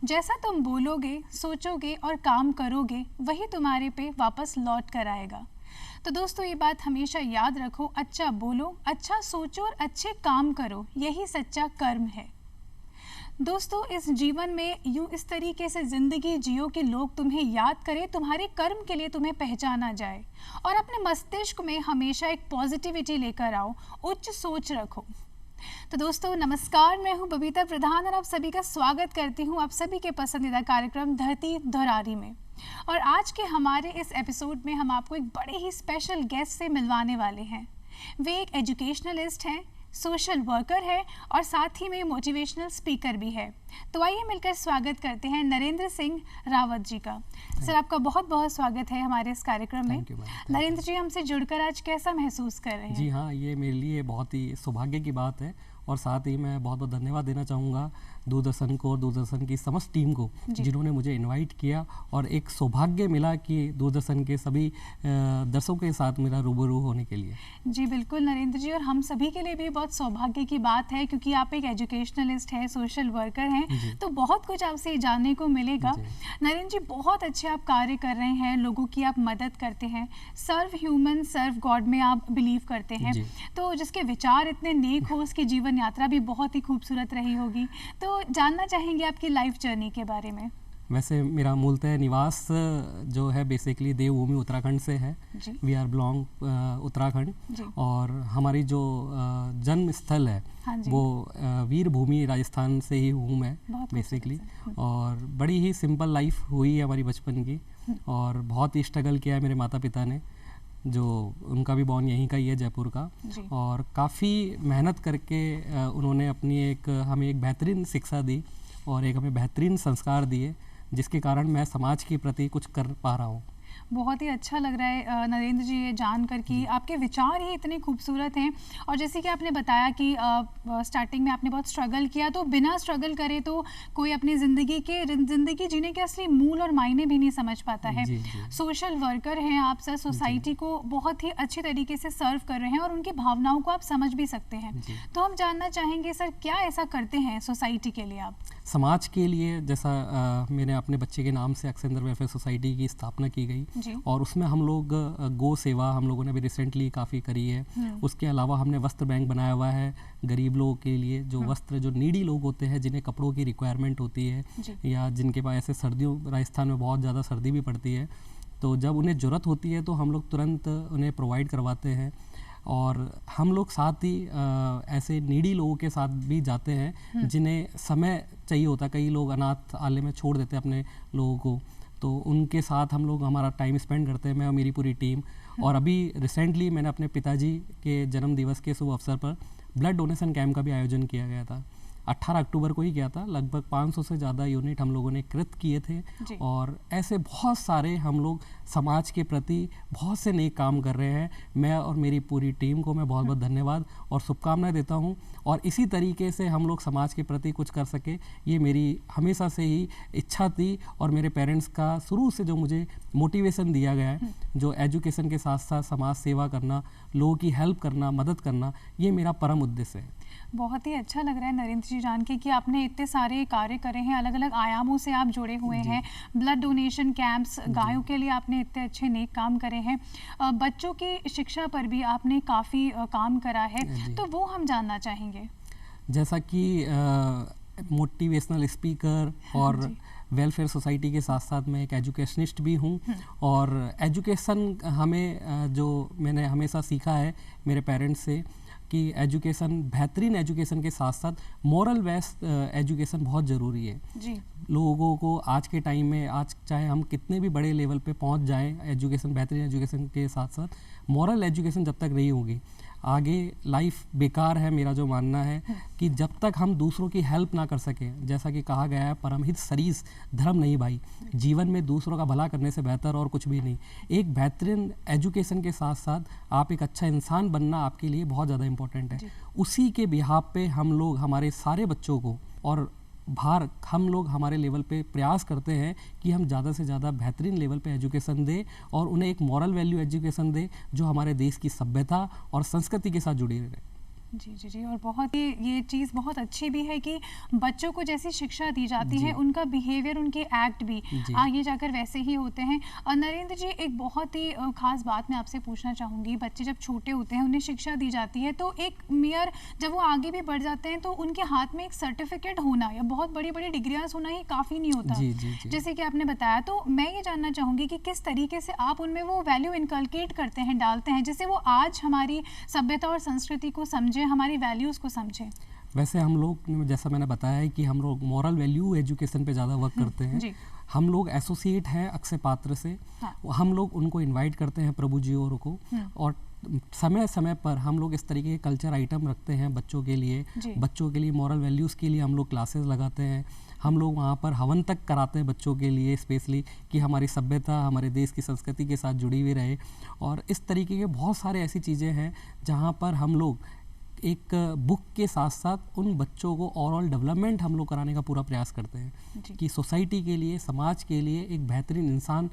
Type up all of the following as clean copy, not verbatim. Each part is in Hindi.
जैसा तुम बोलोगे, सोचोगे और काम करोगे, वही तुम्हारे पे वापस लौट कर आएगा। तो दोस्तों, ये बात हमेशा याद रखो, अच्छा बोलो, अच्छा सोचो और अच्छे काम करो, यही सच्चा कर्म है। दोस्तों, इस जीवन में यूं इस तरीके से ज़िंदगी जियो कि लोग तुम्हें याद करें, तुम्हारे कर्म के लिए तुम्हें पहचाना जाए, और अपने मस्तिष्क में हमेशा एक पॉजिटिविटी लेकर आओ, उच्च सोच रखो। तो दोस्तों नमस्कार, मैं हूं बबीता प्रधान और आप सभी का स्वागत करती हूं आप सभी के पसंदीदा कार्यक्रम धरती धरारी में। और आज के हमारे इस एपिसोड में हम आपको एक बड़े ही स्पेशल गेस्ट से मिलवाने वाले हैं। वे एक एजुकेशनलिस्ट हैं, सोशल वर्कर है और साथ ही में मोटिवेशनल स्पीकर भी है। तो आइए मिलकर स्वागत करते हैं नरेंद्र सिंह रावत जी का। सर, आपका बहुत बहुत स्वागत है हमारे इस कार्यक्रम में। नरेंद्र जी, हमसे जुड़कर आज कैसा महसूस कर रहे हैं? जी हाँ, ये मेरे लिए बहुत ही सौभाग्य की बात है और साथ ही मैं बहुत बहुत धन्यवाद देना चाहूँगा दूरदर्शन को और दूरदर्शन की समस्त टीम को, जिन्होंने मुझे इनवाइट किया और एक सौभाग्य मिला कि दूरदर्शन के सभी दर्शकों के साथ मेरा रूबरू होने के लिए। जी बिल्कुल नरेंद्र जी, और हम सभी के लिए भी बहुत सौभाग्य की बात है क्योंकि आप एक एजुकेशनलिस्ट हैं, सोशल वर्कर हैं, तो बहुत कुछ आपसे जानने को मिलेगा। नरेंद्र जी, बहुत अच्छे आप कार्य कर रहे हैं, लोगों की आप मदद करते हैं, सर्व ह्यूमन सर्व गॉड में आप बिलीव करते हैं। तो जिसके विचार इतने नेक हो, उसकी जीवन यात्रा भी बहुत ही खूबसूरत रही होगी। तो जानना चाहेंगे आपकी लाइफ जर्नी के बारे में। वैसे मेरा मूलतः निवास जो है बेसिकली देवभूमि उत्तराखंड से है। वी आर बिलोंग उत्तराखंड, और हमारी जो जन्म स्थल है वो वीरभूमि राजस्थान से ही हूँ मैं बेसिकली। और बड़ी ही सिंपल लाइफ हुई है हमारी बचपन की, और बहुत ही स्ट्रगल किया है मेरे माता पिता ने, जो उनका भी बॉर्न यहीं का ही है, जयपुर का। और काफ़ी मेहनत करके उन्होंने हमें एक बेहतरीन शिक्षा दी और एक हमें बेहतरीन संस्कार दिए, जिसके कारण मैं समाज के प्रति कुछ कर पा रहा हूँ। बहुत ही अच्छा लग रहा है नरेंद्र जी ये जानकर कि आपके विचार ही इतने खूबसूरत हैं। और जैसे कि आपने बताया कि स्टार्टिंग में आपने बहुत स्ट्रगल किया, तो बिना स्ट्रगल करे तो कोई अपनी ज़िंदगी जीने के असली मूल और मायने भी नहीं समझ पाता है। सोशल वर्कर हैं आप सर, सोसाइटी को बहुत ही अच्छे तरीके से सर्व कर रहे हैं और उनकी भावनाओं को आप समझ भी सकते हैं। तो हम जानना चाहेंगे सर, क्या ऐसा करते हैं सोसाइटी के लिए आप? समाज के लिए, जैसा मैंने अपने बच्चे के नाम से अक्सेंदर वेलफेयर सोसाइटी की स्थापना की गई, और उसमें हम लोग गो सेवा हम लोगों ने भी रिसेंटली काफ़ी करी है। उसके अलावा हमने वस्त्र बैंक बनाया हुआ है गरीब लोगों के लिए, जो वस्त्र, जो नीडी लोग होते हैं, जिन्हें कपड़ों की रिक्वायरमेंट होती है, या जिनके पास ऐसे सर्दियों, राजस्थान में बहुत ज़्यादा सर्दी भी पड़ती है, तो जब उन्हें ज़रूरत होती है तो हम लोग तुरंत उन्हें प्रोवाइड करवाते हैं। और हम लोग साथ ही ऐसे नीडी लोगों के साथ भी जाते हैं जिन्हें समय चाहिए होता। कई लोग अनाथ आलय में छोड़ देते हैं अपने लोगों को, तो उनके साथ हम लोग हमारा टाइम स्पेंड करते हैं, मैं और मेरी पूरी टीम। और अभी रिसेंटली मैंने अपने पिताजी के जन्म दिवस के शुभ अवसर पर ब्लड डोनेशन कैंप का भी आयोजन किया गया था। 18 अक्टूबर को ही किया था। लगभग 500 से ज़्यादा यूनिट हम लोगों ने कृत किए थे, और ऐसे बहुत सारे हम लोग समाज के प्रति बहुत से नेक काम कर रहे हैं। मैं और मेरी पूरी टीम को मैं बहुत बहुत धन्यवाद और शुभकामनाएं देता हूं, और इसी तरीके से हम लोग समाज के प्रति कुछ कर सके, ये मेरी हमेशा से ही इच्छा थी। और मेरे पेरेंट्स का शुरू से जो मुझे मोटिवेशन दिया गया है, जो एजुकेशन के साथ साथ समाज सेवा करना, लोगों की हेल्प करना, मदद करना, ये मेरा परम उद्देश्य है। बहुत ही अच्छा लग रहा है नरेंद्र जी जान के कि आपने इतने सारे कार्य करे हैं, अलग अलग आयामों से आप जुड़े हुए हैं। ब्लड डोनेशन कैंप्स, गायों के लिए आपने इतने अच्छे नेक काम करे हैं, बच्चों की शिक्षा पर भी आपने काफ़ी काम करा है, तो वो हम जानना चाहेंगे। जैसा कि मोटिवेशनल स्पीकर और वेलफेयर सोसाइटी के साथ साथ मैं एक एजुकेशनिस्ट भी हूँ, और एजुकेशन हमें जो मैंने हमेशा सीखा है मेरे पेरेंट्स से कि एजुकेशन, बेहतरीन एजुकेशन के साथ साथ मॉरल बेस्ड एजुकेशन बहुत ज़रूरी है। लोगों को आज के टाइम में, आज चाहे हम कितने भी बड़े लेवल पे पहुंच जाएं, एजुकेशन, बेहतरीन एजुकेशन के साथ साथ मॉरल एजुकेशन जब तक नहीं होगी, आगे लाइफ बेकार है। मेरा जो मानना है कि जब तक हम दूसरों की हेल्प ना कर सकें, जैसा कि कहा गया है, परमहित सरीस धर्म नहीं भाई, जीवन में दूसरों का भला करने से बेहतर और कुछ भी नहीं। एक बेहतरीन एजुकेशन के साथ साथ आप एक अच्छा इंसान बनना आपके लिए बहुत ज़्यादा इम्पोर्टेंट है। उसी के बिहाफ पे हम लोग हमारे सारे बच्चों को, और हम लोग हमारे लेवल पे प्रयास करते हैं कि हम ज़्यादा से ज़्यादा बेहतरीन लेवल पे एजुकेशन दें, और उन्हें एक मॉरल वैल्यू एजुकेशन दें जो हमारे देश की सभ्यता और संस्कृति के साथ जुड़ी रहे। जी जी जी। और बहुत ही ये चीज़ बहुत अच्छी भी है कि बच्चों को जैसी शिक्षा दी जाती है उनका बिहेवियर, उनके एक्ट भी आगे जाकर वैसे ही होते हैं। और नरेंद्र जी, एक बहुत ही ख़ास बात मैं आपसे पूछना चाहूँगी, बच्चे जब छोटे होते हैं उन्हें शिक्षा दी जाती है तो एक जब वो आगे भी बढ़ जाते हैं तो उनके हाथ में एक सर्टिफिकेट होना या बहुत बड़ी बड़ी डिग्रियाँ होना ही काफ़ी नहीं होता। जैसे कि आपने बताया, तो मैं ये जानना चाहूँगी कि किस तरीके से आप उनमें वो वैल्यू इनकलकेट करते हैं, डालते हैं, जिससे वो आज हमारी सभ्यता और संस्कृति को समझें, हमारी वैल्यूज़ को समझें। वैसे हम लोग, जैसा मैंने बताया है कि हम लोग मॉरल वैल्यू एजुकेशन पे ज़्यादा वर्क करते हैं। हम लोग एसोसिएट हैं अक्षय पात्र से। हम लोग उनको इनवाइट करते हैं प्रभु जी और को, और समय समय पर हम लोग इस तरीके के कल्चर आइटम रखते हैं बच्चों के लिए मॉरल वैल्यूज़ के लिए हम लोग क्लासेस लगाते हैं। हम लोग वहाँ पर हवन तक कराते हैं बच्चों के लिए स्पेशली, कि हमारी सभ्यता हमारे देश की संस्कृति के साथ जुड़ी हुई रहे। और इस तरीके के बहुत सारे ऐसी चीज़ें हैं जहाँ पर हम लोग एक बुक के साथ साथ उन बच्चों को ओवरऑल डेवलपमेंट हम लोग कराने का पूरा प्रयास करते हैं कि सोसाइटी के लिए, समाज के लिए एक बेहतरीन इंसान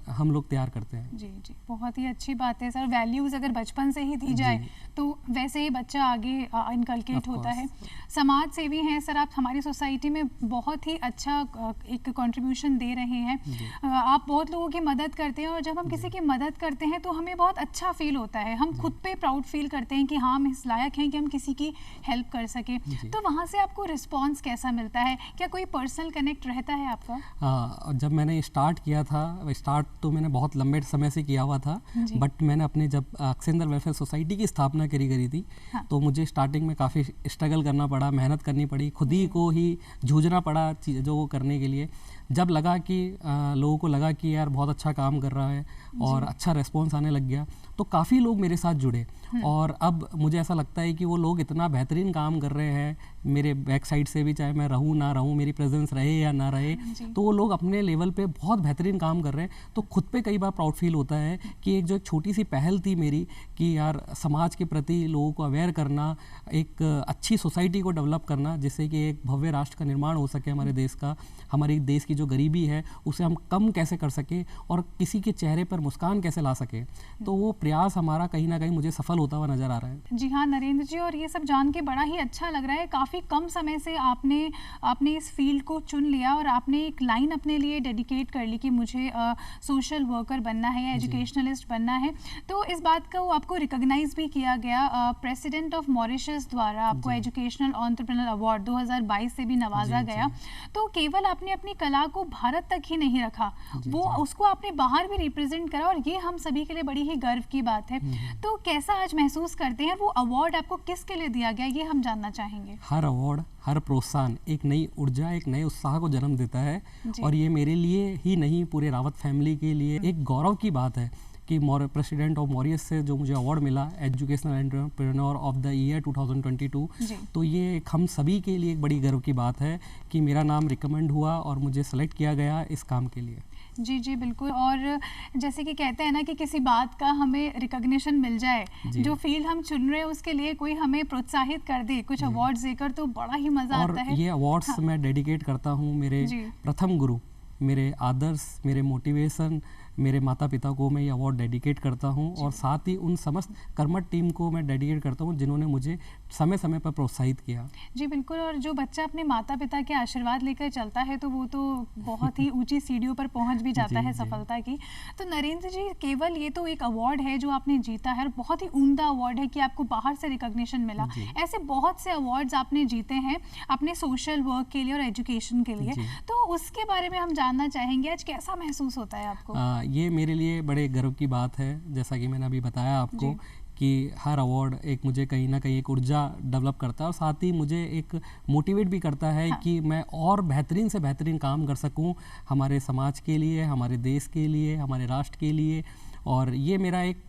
हम लोग तैयार करते हैं। जी जी, बहुत ही अच्छी बात है सर। वैल्यूज़ अगर बचपन से ही दी जाए तो वैसे ही बच्चा आगे इनकलकेट होता है। समाज सेवी हैं सर आप, हमारी सोसाइटी में बहुत ही अच्छा एक कंट्रीब्यूशन दे रहे हैं। आप बहुत लोगों की मदद करते हैं, और जब हम किसी की मदद करते हैं तो हमें बहुत अच्छा फील होता है, हम खुद पे प्राउड फील करते हैं कि हाँ, हम इस लायक कि हम किसी की हेल्प कर सके। तो वहाँ से आपको रिस्पांस कैसा मिलता है? क्या कोई पर्सनल कनेक्ट रहता है आपका? जब मैंने स्टार्ट किया था, स्टार्ट तो मैंने बहुत लंबे समय से किया हुआ था, बट मैंने अपने जब अक्षेंद्र वेलफेयर सोसाइटी की स्थापना करी थी, तो मुझे स्टार्टिंग में काफ़ी स्ट्रगल करना पड़ा, मेहनत करनी पड़ी, खुद ही को ही जूझना पड़ा चीज़ों को करने के लिए। जब लगा कि लोगों को लगा कि यार बहुत अच्छा काम कर रहा है और अच्छा रिस्पॉन्स आने लग गया, तो काफ़ी लोग मेरे साथ जुड़े। और अब मुझे ऐसा लगता है कि वो लोग इतना बेहतरीन काम कर रहे हैं मेरे बैक साइड से भी, चाहे मैं रहूँ ना रहूँ, मेरी प्रेजेंस रहे या ना रहे, तो वो लोग अपने लेवल पे बहुत बेहतरीन काम कर रहे हैं। तो खुद पे कई बार प्राउड फील होता है कि एक जो छोटी सी पहल थी मेरी कि यार समाज के प्रति लोगों को अवेयर करना, एक अच्छी सोसाइटी को डेवलप करना, जिससे कि एक भव्य राष्ट्र का निर्माण हो सके हमारे देश का, हमारे देश की जो गरीबी है उसे हम कम कैसे कर सके और किसी के चेहरे पर मुस्कान कैसे ला सके, तो वो प्रयास हमारा कहीं ना कहीं मुझे सफल होता हुआ नजर आ रहा है। जी हाँ नरेंद्र जी, और ये सब जान के बड़ा ही अच्छा लग रहा है। काफ़ी कम समय से आपने इस फील्ड को चुन लिया और आपने एक लाइन अपने लिए डेडिकेट कर ली कि मुझे सोशल वर्कर बनना है या एजुकेशनलिस्ट बनना है। तो इस बात को आपको रिकॉग्नाइज भी किया गया, प्रेसिडेंट ऑफ मॉरिशस द्वारा आपको एजुकेशनल एंटरप्रेन्योर अवार्ड 2022 से भी नवाजा गया। तो केवल आपने अपनी कला को भारत तक ही नहीं रखा, वो उसको आपने बाहर भी रिप्रेजेंट करा, और ये हम सभी के लिए बड़ी ही गर्व की बात है। तो कैसा आज महसूस करते हैं? वो अवार्ड आपको किसके लिए दिया गया, ये हम जानना चाहेंगे। हर अवार्ड, हर प्रोत्साहन एक नई ऊर्जा, एक नए उत्साह को जन्म देता है, और ये मेरे लिए ही नहीं, पूरे रावत फैमिली के लिए एक गौरव की बात है कि प्रेसिडेंट ऑफ मॉरिशस से जो मुझे अवार्ड मिला educational entrepreneur of the year 2022, तो ये हम सभी के लिए एक बड़ी गर्व की बात है कि मेरा नाम रिकमेंड हुआ और मुझे सेलेक्ट किया गया इस काम के लिए। जी जी बिल्कुल। और जैसे कि कहते हैं ना कि किसी बात का हमें रिकॉग्निशन मिल जाए, जो फील्ड हम चुन रहे हैं उसके लिए कोई हमें प्रोत्साहित कर दे कुछ अवार्ड्स देकर, तो बड़ा ही मज़ा आता है। ये अवार्ड्स मैं डेडिकेट करता हूँ मेरे प्रथम गुरु, मेरे आदर्श, मेरे मोटिवेशन, मेरे माता पिता को मैं ये अवार्ड डेडिकेट करता हूँ, और साथ ही उन समस्त कर्मठ टीम को मैं डेडिकेट करता हूँ जिन्होंने मुझे समय समय पर प्रोत्साहित किया। जी बिल्कुल। और जो बच्चा अपने माता पिता के आशीर्वाद लेकर चलता है तो वो तो बहुत ही ऊंची सीढ़ियों पर पहुंच भी जाता है सफलता की। तो नरेंद्र जी, केवल ये तो एक अवार्ड है जो आपने जीता है, और बहुत ही उम्दा अवार्ड है कि आपको बाहर से रिकॉग्निशन मिला। ऐसे बहुत से अवार्ड्स आपने जीते हैं अपने सोशल वर्क के लिए और एजुकेशन के लिए, तो उसके बारे में हम जानना चाहेंगे। आज कैसा महसूस होता है आपको? ये मेरे लिए बड़े गर्व की बात है, जैसा कि मैंने अभी बताया आपको कि हर अवार्ड एक मुझे कहीं ना कहीं एक ऊर्जा डेवलप करता है, और साथ ही मुझे एक मोटिवेट भी करता है कि मैं और बेहतरीन से बेहतरीन काम कर सकूं हमारे समाज के लिए, हमारे देश के लिए, हमारे राष्ट्र के लिए। और ये मेरा एक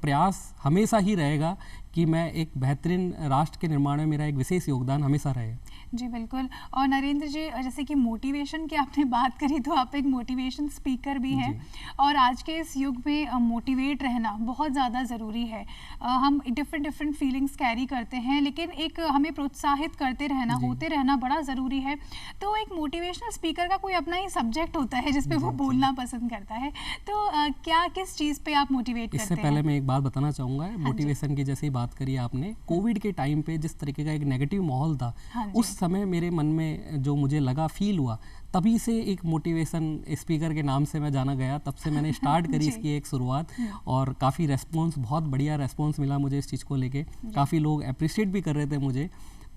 प्रयास हमेशा ही रहेगा कि मैं एक बेहतरीन राष्ट्र के निर्माण में मेरा एक विशेष योगदान हमेशा रहे। जी बिल्कुल। और नरेंद्र जी, जैसे कि मोटिवेशन की आपने बात करी, तो आप एक मोटिवेशन स्पीकर भी हैं, और आज के इस युग में मोटिवेट रहना बहुत ज़्यादा ज़रूरी है। हम डिफरेंट फीलिंग्स कैरी करते हैं, लेकिन एक हमें प्रोत्साहित करते रहना, होते रहना बड़ा ज़रूरी है। तो एक मोटिवेशनल स्पीकर का कोई अपना ही सब्जेक्ट होता है जिस पे वो बोलना पसंद करता है, तो क्या किस चीज़ पे आप मोटिवेट करते हैं? पहले मैं एक बात बताना चाहूँगा, मोटिवेशन की जैसे ही बात करी आपने, कोविड के टाइम पे जिस तरीके का एक नेगेटिव माहौल था, उस समय मेरे मन में जो मुझे लगा, फील हुआ, तभी से एक मोटिवेशन स्पीकर के नाम से मैं जाना गया। तब से मैंने स्टार्ट करी इसकी एक शुरुआत, और काफ़ी रेस्पॉन्स, बहुत बढ़िया रेस्पॉन्स मिला मुझे इस चीज़ को लेके। काफ़ी लोग अप्रिशिएट भी कर रहे थे मुझे,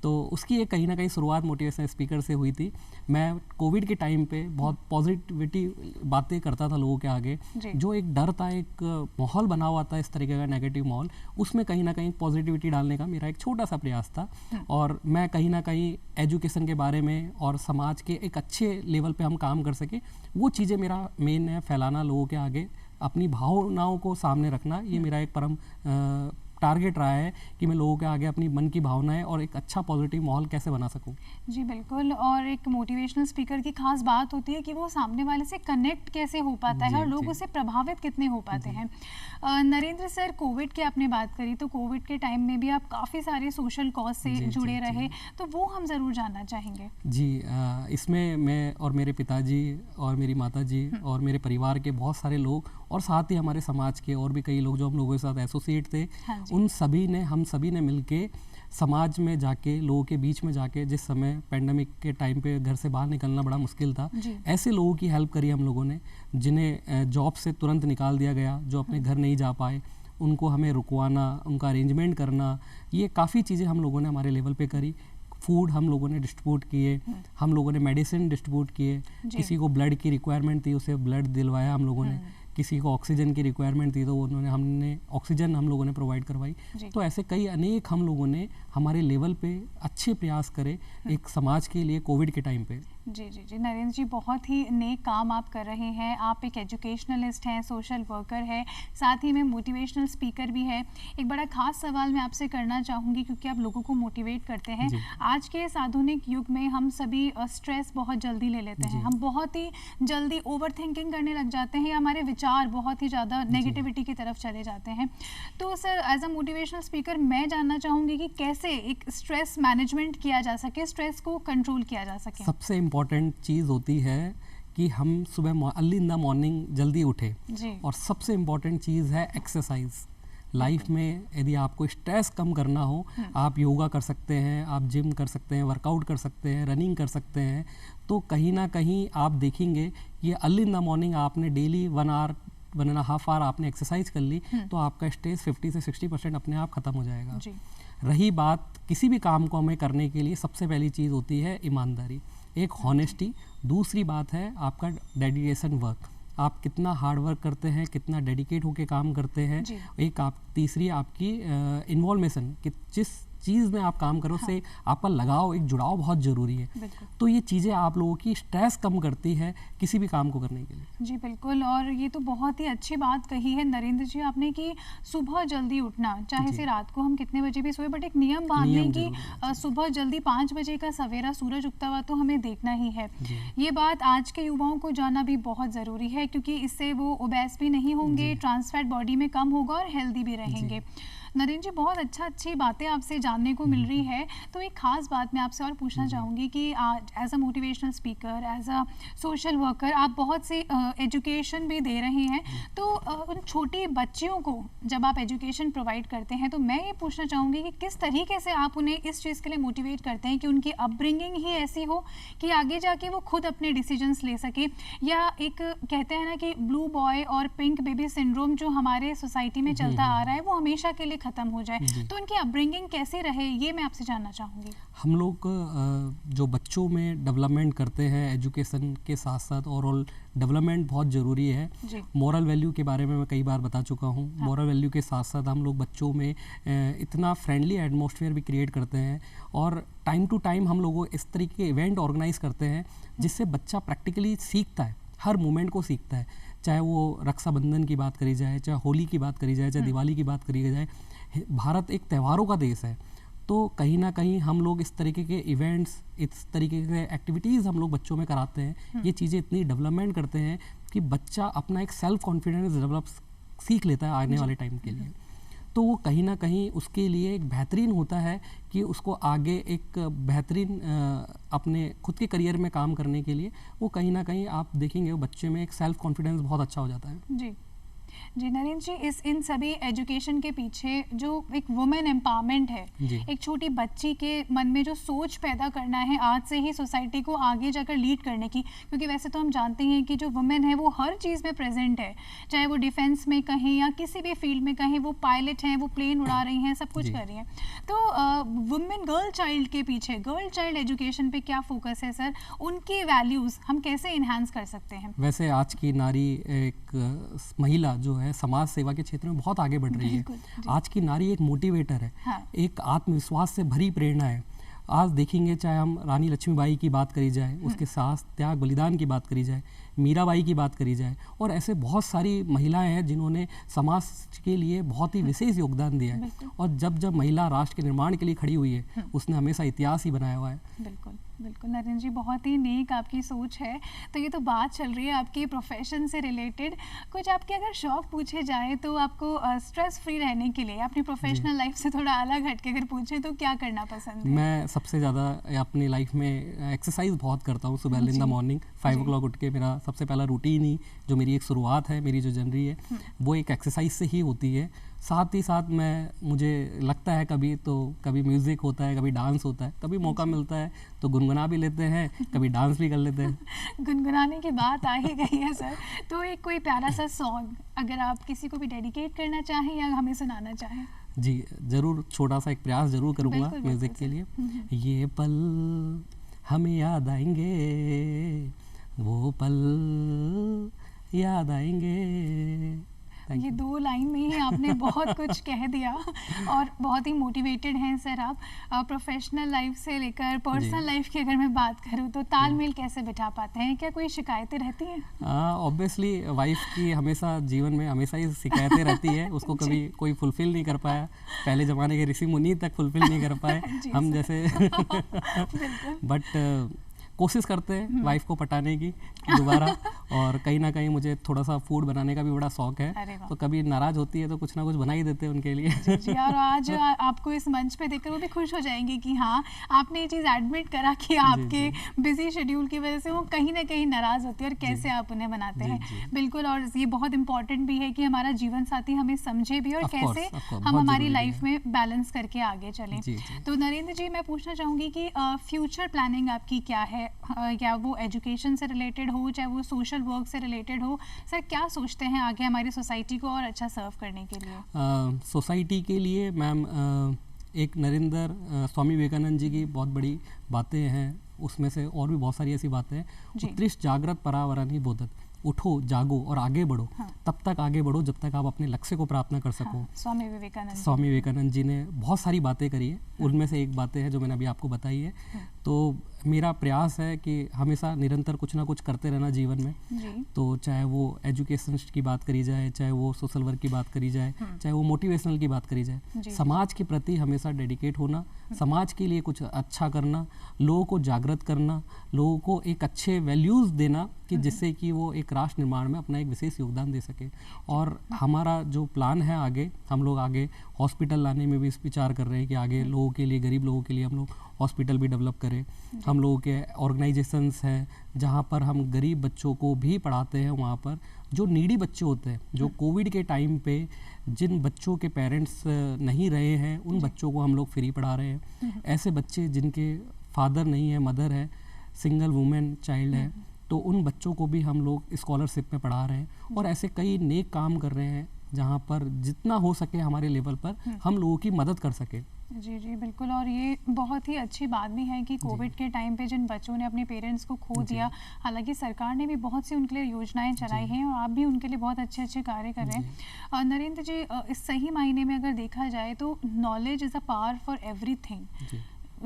तो उसकी एक कहीं ना कहीं शुरुआत मोटिवेशन स्पीकर से हुई थी। मैं कोविड के टाइम पे बहुत पॉजिटिविटी बातें करता था लोगों के आगे। जो एक डर था, एक माहौल बना हुआ था इस तरीके का नेगेटिव माहौल, उसमें कहीं ना कहीं पॉजिटिविटी डालने का मेरा एक छोटा सा प्रयास था। और मैं कहीं ना कहीं एजुकेशन के बारे में और समाज के एक अच्छे लेवल पे हम काम कर सके, वो चीज़ें मेरा मेन है, फैलाना लोगों के आगे, अपनी भावनाओं को सामने रखना। ये मेरा एक परम टारगेट रहा है कि मैं लोगों के आगे अपनी मन की भावनाएं और एक अच्छा पॉजिटिव माहौल कैसे बना सकूं। जी बिल्कुल, और एक मोटिवेशनल स्पीकर की खास बात होती है कि वो सामने वाले से कनेक्ट कैसे हो पाता है और लोग उससे प्रभावित कितने हो पाते हैं। नरेंद्र सर, कोविड की आपने बात करी, तो कोविड के टाइम में भी आप काफ़ी सारे सोशल कॉज से जुड़े रहे, तो वो हम ज़रूर जानना चाहेंगे। जी, इसमें मैं और मेरे पिताजी और मेरी माताजी और मेरे परिवार के बहुत सारे लोग, और साथ ही हमारे समाज के और भी कई लोग जो हम लोगों के साथ एसोसिएट थे, हम सभी ने मिलके समाज में जाके, लोगों के बीच में जाके, जिस समय पेंडेमिक के टाइम पे घर से बाहर निकलना बड़ा मुश्किल था, ऐसे लोगों की हेल्प करी हम लोगों ने, जिन्हें जॉब से तुरंत निकाल दिया गया, जो अपने घर नहीं जा पाए, उनको हमें रुकवाना, उनका अरेंजमेंट करना, ये काफ़ी चीज़ें हम लोगों ने हमारे लेवल पे करी। फूड हम लोगों ने डिस्ट्रीब्यूट किए, हम लोगों ने मेडिसिन डिस्ट्रीब्यूट किए, किसी को ब्लड की रिक्वायरमेंट थी उसे ब्लड दिलवाया हम लोगों ने, किसी को ऑक्सीजन की रिक्वायरमेंट थी तो हमने ऑक्सीजन हम लोगों ने प्रोवाइड करवाई। तो ऐसे कई अनेक हम लोगों ने हमारे लेवल पे अच्छे प्रयास करे एक समाज के लिए कोविड के टाइम पे। जी जी जी, नरेंद्र जी, बहुत ही नेक काम आप कर रहे हैं। आप एक एजुकेशनलिस्ट हैं, सोशल वर्कर है, साथ ही में मोटिवेशनल स्पीकर भी है। एक बड़ा खास सवाल मैं आपसे करना चाहूँगी, क्योंकि आप लोगों को मोटिवेट करते हैं। आज के इस आधुनिक युग में हम सभी स्ट्रेस बहुत जल्दी ले लेते हैं, हम बहुत ही जल्दी ओवर थिंकिंग करने लग जाते हैं, हमारे विचार बहुत ही ज़्यादा नेगेटिविटी की तरफ चले जाते हैं। तो sir, as a motivational speaker मैं जानना चाहूँगी कि कैसे एक स्ट्रेस मैनेजमेंट किया जा सके, स्ट्रेस को कंट्रोल किया जा सके। सबसे इम्पॉर्टेंट चीज़ होती है कि हम सुबह अर्ली इन द मॉर्निंग जल्दी उठे, और सबसे इम्पॉर्टेंट चीज़ है एक्सरसाइज। लाइफ में यदि आपको स्ट्रेस कम करना हो, आप योगा कर सकते हैं, आप जिम कर सकते हैं, वर्कआउट कर सकते हैं, रनिंग कर सकते हैं। तो कहीं ना कहीं आप देखेंगे ये अर्ली इन द मॉर्निंग आपने डेली 1.5 आवर आपने एक्सरसाइज कर ली, तो आपका स्ट्रेस 50 से 60% अपने आप ख़त्म हो जाएगा। रही बात किसी भी काम को हमें करने के लिए सबसे पहली चीज़ होती है ईमानदारी, एक हॉनेस्टी। दूसरी बात है आपका डेडिकेशन वर्क, आप कितना हार्ड वर्क करते हैं, कितना डेडिकेट होके काम करते हैं। एक तीसरी आपकी इन्वॉल्वेशन, कि जिस चीज़ में आप काम करो उससे आपका लगाव, एक जुड़ाव बहुत ज़रूरी है। तो ये चीज़ें आप लोगों की स्ट्रेस कम करती है किसी भी काम को करने के लिए। जी बिल्कुल, और ये तो बहुत ही अच्छी बात कही है नरेंद्र जी आपने कि सुबह जल्दी उठना, चाहे से रात को हम कितने बजे भी सोए, बट एक नियम बांध लें कि सुबह जल्दी 5 बजे का सवेरा सूरज उगता हुआ तो हमें देखना ही है। ये बात आज के युवाओं को जानना भी बहुत ज़रूरी है, क्योंकि इससे वो ओबेस भी नहीं होंगे, ट्रांस फैट बॉडी में कम होगा और हेल्दी भी रहेंगे। नरेंद्र जी, बहुत अच्छी बातें आपसे जानने को मिल रही है। तो एक खास बात मैं आपसे और पूछना चाहूँगी कि as a motivational speaker, as a social worker, आप बहुत सी एजुकेशन भी दे रहे हैं। तो उन छोटी बच्चियों को जब आप एजुकेशन प्रोवाइड करते हैं, तो मैं ये पूछना चाहूँगी कि किस तरीके से आप उन्हें इस चीज़ के लिए मोटिवेट करते हैं कि उनकी अपब्रिंगिंग ही ऐसी हो कि आगे जाके वो खुद अपने डिसीजंस ले सके, या एक कहते हैं ना कि ब्लू बॉय और पिंक बेबी सिंड्रोम जो हमारे सोसाइटी में चलता आ रहा है वो हमेशा के लिए खत्म हो जाए। तो उनकी अपब्रिंगिंग कैसी रहे, ये मैं आपसे जानना चाहूँगी। हम लोग जो बच्चों में डेवलपमेंट करते हैं एजुकेशन के साथ साथ ओवरऑल डेवलपमेंट बहुत ज़रूरी है। मॉरल वैल्यू के बारे में मैं कई बार बता चुका हूँ। मॉरल वैल्यू के साथ साथ हम लोग बच्चों में इतना फ्रेंडली एटमॉस्फेयर भी क्रिएट करते हैं, और टाइम टू टाइम हम लोग इस तरीके के इवेंट ऑर्गेनाइज करते हैं जिससे बच्चा प्रैक्टिकली सीखता है, हर मोमेंट को सीखता है। चाहे वो रक्षाबंधन की बात करी जाए, चाहे होली की बात करी जाए, चाहे दिवाली की बात करी जाए, भारत एक त्योहारों का देश है। तो कहीं ना कहीं हम लोग इस तरीके के इवेंट्स, इस तरीके के एक्टिविटीज़ हम लोग बच्चों में कराते हैं। ये चीज़ें इतनी डेवलपमेंट करते हैं कि बच्चा अपना एक सेल्फ कॉन्फिडेंस डेवलप सीख लेता है आने वाले टाइम के लिए। तो वो कहीं ना कहीं उसके लिए एक बेहतरीन होता है कि उसको आगे एक बेहतरीन अपने खुद के करियर में काम करने के लिए वो कहीं ना कहीं आप देखेंगे वो बच्चे में एक सेल्फ कॉन्फिडेंस बहुत अच्छा हो जाता है। जी, जी नरेंद्र जी, इन सभी एजुकेशन के पीछे जो एक वुमेन एम्पावरमेंट है, एक छोटी बच्ची के मन में जो सोच पैदा करना है आज से ही सोसाइटी को आगे जाकर लीड करने की, क्योंकि वैसे तो हम जानते हैं कि जो वुमेन है वो हर चीज़ में प्रेजेंट है, चाहे वो डिफेंस में कहें या किसी भी फील्ड में कहें, वो पायलट हैं, वो प्लेन उड़ा रही हैं, सब कुछ कर रही हैं। तो वुमेन गर्ल चाइल्ड के पीछे, गर्ल चाइल्ड एजुकेशन पे क्या फोकस है सर? उनकी वैल्यूज़ हम कैसे इन्हांस कर सकते हैं? वैसे आज की नारी, एक महिला जो है समाज सेवा के क्षेत्र में बहुत आगे बढ़ रही है। आज की नारी एक मोटिवेटर है, हाँ। एक आत्मविश्वास से भरी प्रेरणा है। आज देखेंगे, चाहे हम रानी लक्ष्मीबाई की बात करी जाए, उसके साहस, त्याग, बलिदान की बात करी जाए, मीराबाई की बात करी जाए, और ऐसे बहुत सारी महिलाएं हैं जिन्होंने समाज के लिए बहुत ही विशेष योगदान दिया है। और जब जब महिला राष्ट्र के निर्माण के लिए खड़ी हुई है, उसने हमेशा इतिहास ही बनाया हुआ है। बिल्कुल बिल्कुल नरेंद्र जी, बहुत ही नेक आपकी सोच है। तो ये तो बात चल रही है आपके प्रोफेशन से रिलेटेड, कुछ आपके अगर शौक पूछे जाए तो आपको स्ट्रेस फ्री रहने के लिए अपनी प्रोफेशनल लाइफ से थोड़ा अलग हटके अगर पूछे तो क्या करना पसंद है? मैं सबसे ज़्यादा अपनी लाइफ में एक्सरसाइज बहुत करता हूँ। सुबह इन द मॉर्निंग 5 o'clock उठ के मेरा सबसे पहला रूटीन ही, जो मेरी एक शुरुआत है, मेरी जो जर्नी है, वो एक एक्सरसाइज से ही होती है। साथ ही साथ मुझे लगता है कभी म्यूज़िक होता है, कभी डांस होता है, कभी मौका मिलता है तो गुनगुना भी लेते हैं, कभी डांस भी कर लेते हैं। गुनगुनाने की बात आ ही गई है सर, तो एक कोई प्यारा सा सॉन्ग अगर आप किसी को भी डेडिकेट करना चाहें या हमें सुनाना चाहें? जी ज़रूर, छोटा सा एक प्रयास ज़रूर करूँगा म्यूज़िक के लिए। ये पल हमें याद आएंगे, वो पल याद आएंगे। ये 2 लाइन में ही आपने बहुत कुछ कह दिया, और बहुत ही मोटिवेटेड हैं सर आप। प्रोफेशनल लाइफ से लेकर पर्सनल लाइफ की अगर मैं बात करूँ तो तालमेल कैसे बिठा पाते हैं? क्या कोई शिकायतें रहती हैं? ऑब्वियसली वाइफ की हमेशा जीवन में हमेशा ही शिकायतें रहती है। उसको कभी कोई फुलफिल नहीं कर पाया, पहले ज़माने के ऋषि मुनि तक फुलफिल नहीं कर पाए हम जैसे बट कोशिश करते हैं वाइफ को पटाने की दोबारा। और कहीं ना कहीं मुझे थोड़ा सा फूड बनाने का भी बड़ा शौक है, तो कभी नाराज होती है तो कुछ ना कुछ बना ही देते हैं उनके लिए। जी, और आज आपको इस मंच पे देखकर वो भी खुश हो जाएंगे कि हाँ, आपने ये चीज़ एडमिट करा कि आपके बिजी शेड्यूल की वजह से वो कहीं ना कहीं नाराज होती है और कैसे आप उन्हें बनाते हैं। बिल्कुल, और ये बहुत इंपॉर्टेंट भी है कि हमारा जीवन साथी हमें समझे भी और कैसे हम हमारी लाइफ में बैलेंस करके आगे चलें। तो नरेंद्र जी, मैं पूछना चाहूँगी कि फ्यूचर प्लानिंग आपकी क्या है? या वो एजुकेशन से रिलेटेड हो, चाहे वो सोशल वर्क से रिलेटेड हो, सर क्या सोचते हैं आगे हमारी सोसाइटी को और अच्छा सर्व करने के लिए? सोसाइटी के लिए मैम एक नरेंद्र स्वामी विवेकानंद जी की बहुत बड़ी बातें हैं, उसमें से और भी बहुत सारी ऐसी बातें हैं। उत्कृष्ट जागृत परावरणी बोधत, उठो, जागो और आगे बढ़ो। हाँ। तब तक आगे बढ़ो जब तक आप अपने लक्ष्य को प्राप्त न कर सको। हाँ। स्वामी विवेकानंद जी ने बहुत सारी बातें करी है। हाँ। उनमें से एक बातें हैं जो मैंने अभी आपको बताई है। हाँ। तो मेरा प्रयास है कि हमेशा निरंतर कुछ ना कुछ करते रहना जीवन में। जी। तो चाहे वो एजुकेशन की बात करी जाए, चाहे वो सोशल वर्क की बात करी जाए, चाहे वो मोटिवेशनल की बात करी जाए, समाज के प्रति हमेशा डेडिकेट होना, समाज के लिए कुछ अच्छा करना, लोगों को जागृत करना, लोगों को एक अच्छे वैल्यूज़ देना कि जिससे कि वो एक राष्ट्र निर्माण में अपना एक विशेष योगदान दे सके। और हमारा जो प्लान है आगे, हम लोग आगे हॉस्पिटल लाने में भी विचार कर रहे हैं कि आगे लोगों के लिए, गरीब लोगों के लिए हम लोग हॉस्पिटल भी डेवलप करें। हम लोगों के ऑर्गेनाइजेशंस हैं जहाँ पर हम गरीब बच्चों को भी पढ़ाते हैं। वहाँ पर जो नीडी बच्चे होते हैं, जो कोविड के टाइम पे जिन बच्चों के पेरेंट्स नहीं रहे हैं, उन बच्चों को हम लोग फ्री पढ़ा रहे हैं। ऐसे बच्चे जिनके फादर नहीं है, मदर है, सिंगल वुमेन चाइल्ड है, तो उन बच्चों को भी हम लोग स्कॉलरशिप में पढ़ा रहे हैं। और ऐसे कई नेक काम कर रहे हैं जहाँ पर जितना हो सके हमारे लेवल पर हम लोगों की मदद कर सके। जी जी बिल्कुल, और ये बहुत ही अच्छी बात भी है कि कोविड के टाइम पे जिन बच्चों ने अपने पेरेंट्स को खो दिया, हालांकि सरकार ने भी बहुत सी उनके लिए योजनाएं चलाई हैं और आप भी उनके लिए बहुत अच्छे अच्छे कार्य कर रहे हैं। नरेंद्र जी, इस सही मायने में अगर देखा जाए तो knowledge is a power for everything.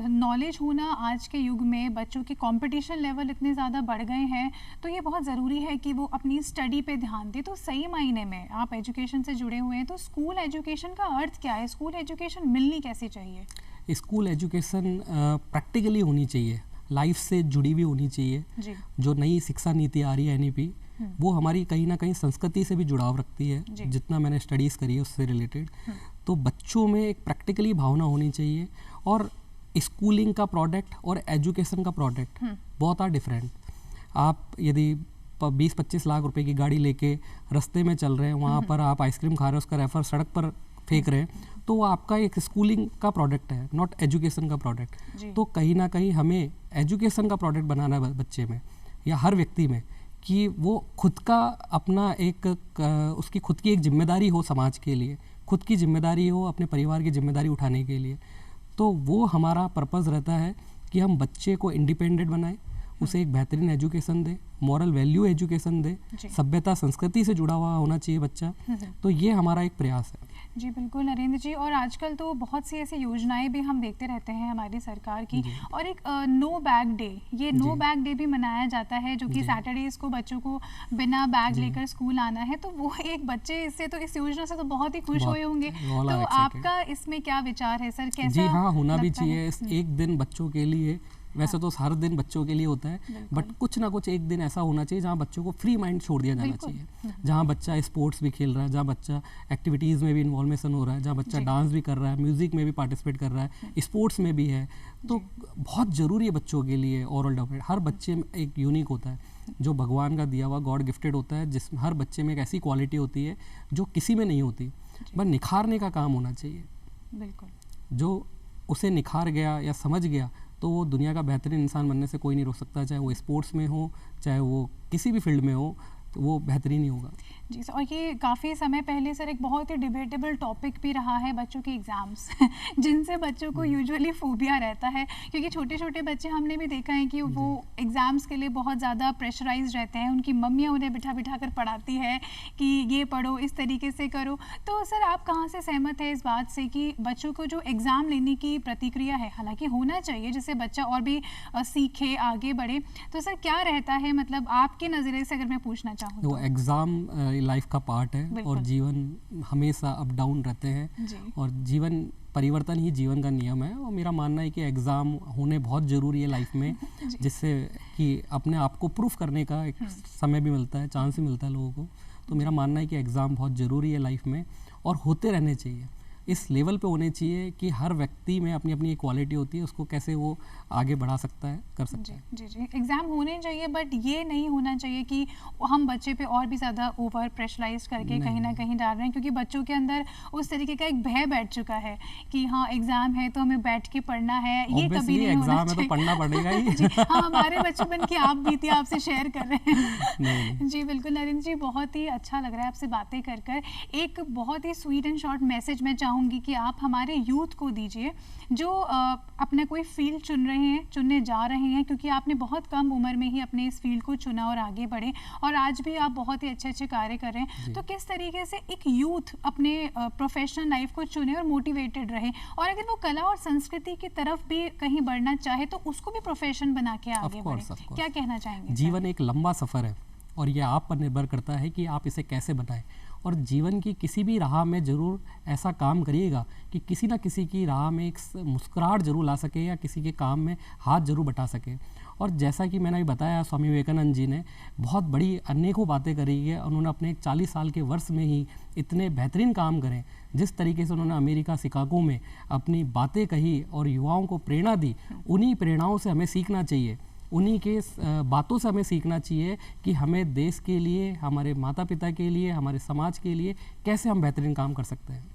Knowledge होना आज के युग में, बच्चों के कंपटीशन लेवल इतने ज़्यादा बढ़ गए हैं, तो ये बहुत ज़रूरी है कि वो अपनी स्टडी पे ध्यान दें। तो सही मायने में आप एजुकेशन से जुड़े हुए हैं, तो स्कूल एजुकेशन का अर्थ क्या है? स्कूल एजुकेशन मिलनी कैसी चाहिए? स्कूल एजुकेशन प्रैक्टिकली होनी चाहिए, लाइफ से जुड़ी हुई होनी चाहिए। जी। जो नई शिक्षा नीति आ रही है NEP, वो हमारी कहीं ना कहीं संस्कृति से भी जुड़ाव रखती है। जितना मैंने स्टडीज़ करी है उससे रिलेटेड, तो बच्चों में एक प्रैक्टिकली भावना होनी चाहिए। और स्कूलिंग का प्रोडक्ट और एजुकेशन का प्रोडक्ट बहुत डिफरेंट। आप यदि 20-25 लाख रुपए की गाड़ी लेके रास्ते में चल रहे हैं, वहाँ पर आप आइसक्रीम खा रहे हैं, उसका रेफर सड़क पर फेंक रहे हैं, तो वो आपका एक स्कूलिंग का प्रोडक्ट है, नॉट एजुकेशन का प्रोडक्ट। तो कहीं ना कहीं हमें एजुकेशन का प्रोडक्ट बनाना है बच्चे में या हर व्यक्ति में, कि वो खुद का अपना एक उसकी खुद की एक जिम्मेदारी हो समाज के लिए, खुद की जिम्मेदारी हो अपने परिवार की जिम्मेदारी उठाने के लिए। तो वो हमारा पर्पज़ रहता है कि हम बच्चे को इंडिपेंडेंट बनाएं, उसे एक बेहतरीन एजुकेशन दे, मॉरल वैल्यू एजुकेशन दे, सभ्यता संस्कृति से जुड़ा हुआ होना चाहिए बच्चा। तो ये हमारा एक प्रयास है। जी बिल्कुल नरेंद्र जी, और आजकल तो बहुत सी ऐसी योजनाएं भी हम देखते रहते हैं हमारी सरकार की, और एक नो बैग डे, ये नो बैग डे भी मनाया जाता है, जो कि सैटरडेज को बच्चों को बिना बैग लेकर स्कूल आना है। तो वो एक बच्चे इससे तो इस योजना से तो बहुत ही खुश हुए होंगे। तो आपका इसमें क्या विचार है सर, कैसा? जी हाँ, होना भी चाहिए एक दिन बच्चों के लिए। वैसे तो हर दिन बच्चों के लिए होता है, बट कुछ ना कुछ एक दिन ऐसा होना चाहिए जहाँ बच्चों को फ्री माइंड छोड़ दिया जाना चाहिए, जहाँ बच्चा स्पोर्ट्स भी खेल रहा है, जहाँ बच्चा एक्टिविटीज़ में भी इन्वॉल्वेशन हो रहा है, जहाँ बच्चा डांस भी कर रहा है, म्यूज़िक में भी पार्टिसिपेट कर रहा है, स्पोर्ट्स में भी है। तो बहुत ज़रूरी है बच्चों के लिए ओवरऑल डेवलपमेंट। हर बच्चे में एक यूनिक होता है, जो भगवान का दिया हुआ गॉड गिफ्टेड होता है, जिसमें हर बच्चे में एक ऐसी क्वालिटी होती है जो किसी में नहीं होती, बस निखारने का काम होना चाहिए। बिल्कुल, जो उसे निखार गया या समझ गया तो वो दुनिया का बेहतरीन इंसान बनने से कोई नहीं रोक सकता, चाहे वो स्पोर्ट्स में हो, चाहे वो किसी भी फील्ड में हो, तो वो बेहतरीन ही होगा। जी सर, और ये काफ़ी समय पहले सर एक बहुत ही डिबेटेबल टॉपिक भी रहा है बच्चों के एग्ज़ाम्स जिनसे बच्चों को यूजुअली फोबिया रहता है, क्योंकि छोटे छोटे बच्चे हमने भी देखा है कि वो एग्ज़ाम्स के लिए बहुत ज़्यादा प्रेशराइज रहते हैं, उनकी मम्मियाँ उन्हें बिठा बिठा कर पढ़ाती है कि ये पढ़ो, इस तरीके से करो। तो सर आप कहाँ से सहमत है इस बात से कि बच्चों को जो एग्ज़ाम लेने की प्रतिक्रिया है, हालाँकि होना चाहिए जिससे बच्चा और भी सीखे, आगे बढ़े, तो सर क्या रहता है, मतलब आपके नज़रिए से अगर मैं पूछना चाहूँ तो एग्ज़ाम लाइफ का पार्ट है, और जीवन हमेशा अप डाउन रहते हैं, और जीवन परिवर्तन ही जीवन का नियम है। और मेरा मानना है कि एग्ज़ाम होने बहुत ज़रूरी है लाइफ में, जिससे कि अपने आप को प्रूफ करने का एक समय भी मिलता है, चांस भी मिलता है लोगों को। तो मेरा मानना है कि एग्ज़ाम बहुत ज़रूरी है लाइफ में, और होते रहने चाहिए, इस लेवल पे होने चाहिए कि हर व्यक्ति में अपनी अपनी एक क्वालिटी होती है, उसको कैसे वो आगे बढ़ा सकता है, कर सकता है। जी जी, एग्ज़ाम होने चाहिए, बट ये नहीं होना चाहिए कि हम बच्चे पे और भी ज़्यादा ओवर प्रेशराइज करके कहीं ना कहीं डाल रहे हैं, क्योंकि बच्चों के अंदर उस तरीके का एक भय बैठ चुका है कि हाँ एग्ज़ाम है तो हमें बैठ के पढ़ना है, ये कभी नहीं होना चाहिए। तो पढ़ना पड़ेगा ही। हाँ, हमारे बचपन की आप बीती आपसे शेयर कर रहे हैं। जी बिल्कुल नरेंद्र जी, बहुत ही अच्छा लग रहा है आपसे बातें कर कर। एक बहुत ही स्वीट एंड शॉर्ट मैसेज मैं चाहूँगी कि आप हमारे यूथ को दीजिए जो अपना कोई फील्ड चुनने जा रहे हैं, क्योंकि आपने बहुत कम उम्र में ही अपने इस फील्ड को चुना और आगे बढ़े, और आज भी आप बहुत ही अच्छे अच्छे कार्य कर रहे हैं। तो किस तरीके से एक यूथ अपने प्रोफेशनल लाइफ को चुने और मोटिवेटेड रहे, और अगर वो कला और संस्कृति की तरफ भी कहीं बढ़ना चाहे तो उसको भी प्रोफेशन बना के आगे बढ़े, क्या कहना चाहेंगे? जीवन एक लंबा सफ़र है, और ये आप पर निर्भर करता है कि आप इसे कैसे बनाएं। और जीवन की किसी भी राह में ज़रूर ऐसा काम करिएगा कि किसी ना किसी की राह में एक मुस्कुराहट जरूर ला सके, या किसी के काम में हाथ जरूर बटा सके। और जैसा कि मैंने अभी बताया, स्वामी विवेकानंद जी ने बहुत बड़ी अनेकों बातें करी है, उन्होंने अपने 40 साल के वर्ष में ही इतने बेहतरीन काम करे। जिस तरीके से उन्होंने अमेरिका शिकागो में अपनी बातें कही और युवाओं को प्रेरणा दी, उन्हीं प्रेरणाओं से हमें सीखना चाहिए, उन्हीं के बातों से हमें सीखना चाहिए कि हमें देश के लिए, हमारे माता पिता के लिए, हमारे समाज के लिए कैसे हम बेहतरीन काम कर सकते हैं।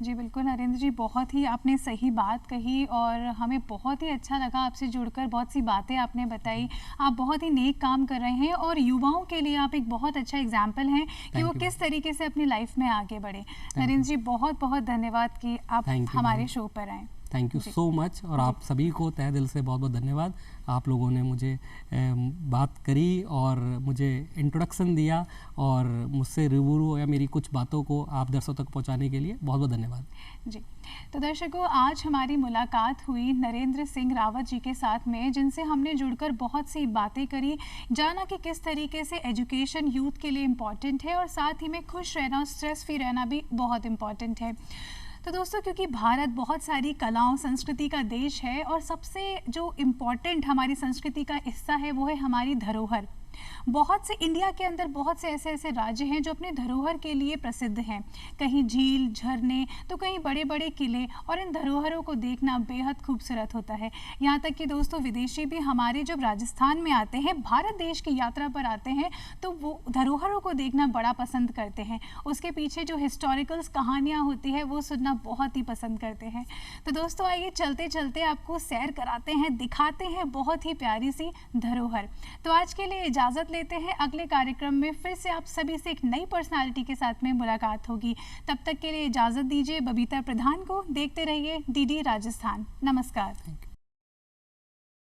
जी बिल्कुल नरेंद्र जी, बहुत ही आपने सही बात कही, और हमें बहुत ही अच्छा लगा आपसे जुड़कर, बहुत सी बातें आपने बताई। आप बहुत ही नेक काम कर रहे हैं, और युवाओं के लिए आप एक बहुत अच्छा एग्जाम्पल हैं कि वो किस तरीके से अपनी लाइफ में आगे बढ़े। नरेंद्र जी, बहुत बहुत धन्यवाद कि आप हमारे शो पर आए। थैंक यू सो मच, और आप सभी को तहे दिल से बहुत बहुत धन्यवाद। आप लोगों ने मुझे बात करी और मुझे इंट्रोडक्शन दिया, और मुझसे रूबरू या मेरी कुछ बातों को आप दर्शकों तक पहुंचाने के लिए बहुत बहुत धन्यवाद। जी, तो दर्शकों, आज हमारी मुलाकात हुई नरेंद्र सिंह रावत जी के साथ में, जिनसे हमने जुड़कर बहुत सी बातें करी, जाना कि किस तरीके से एजुकेशन यूथ के लिए इम्पॉर्टेंट है, और साथ ही में खुश रहना, स्ट्रेस फ्री रहना भी बहुत इम्पॉर्टेंट है। तो दोस्तों, क्योंकि भारत बहुत सारी कलाओं संस्कृति का देश है, और सबसे जो इम्पॉर्टेंट हमारी संस्कृति का हिस्सा है वो है हमारी धरोहर। बहुत से इंडिया के अंदर बहुत से ऐसे ऐसे राज्य हैं जो अपने धरोहर के लिए प्रसिद्ध हैं। कहीं झील, झरने, तो कहीं बड़े बड़े किले, और इन धरोहरों को देखना बेहद खूबसूरत होता है। यहाँ तक कि दोस्तों विदेशी भी हमारे जब राजस्थान में आते हैं, भारत देश की यात्रा पर आते हैं, तो वो धरोहरों को देखना बड़ा पसंद करते हैं। उसके पीछे जो हिस्टोरिकल्स कहानियाँ होती है वो सुनना बहुत ही पसंद करते हैं। तो दोस्तों आइए चलते चलते आपको सैर कराते हैं, दिखाते हैं बहुत ही प्यारी सी धरोहर। तो आज के लिए इजाज़त लेते हैं। अगले कार्यक्रम में फिर से आप सभी से एक नई पर्सनालिटी के साथ में मुलाकात होगी। तब तक के लिए इजाज़त दीजिए बबीता प्रधान को। देखते रहिए डीडी राजस्थान। नमस्कार।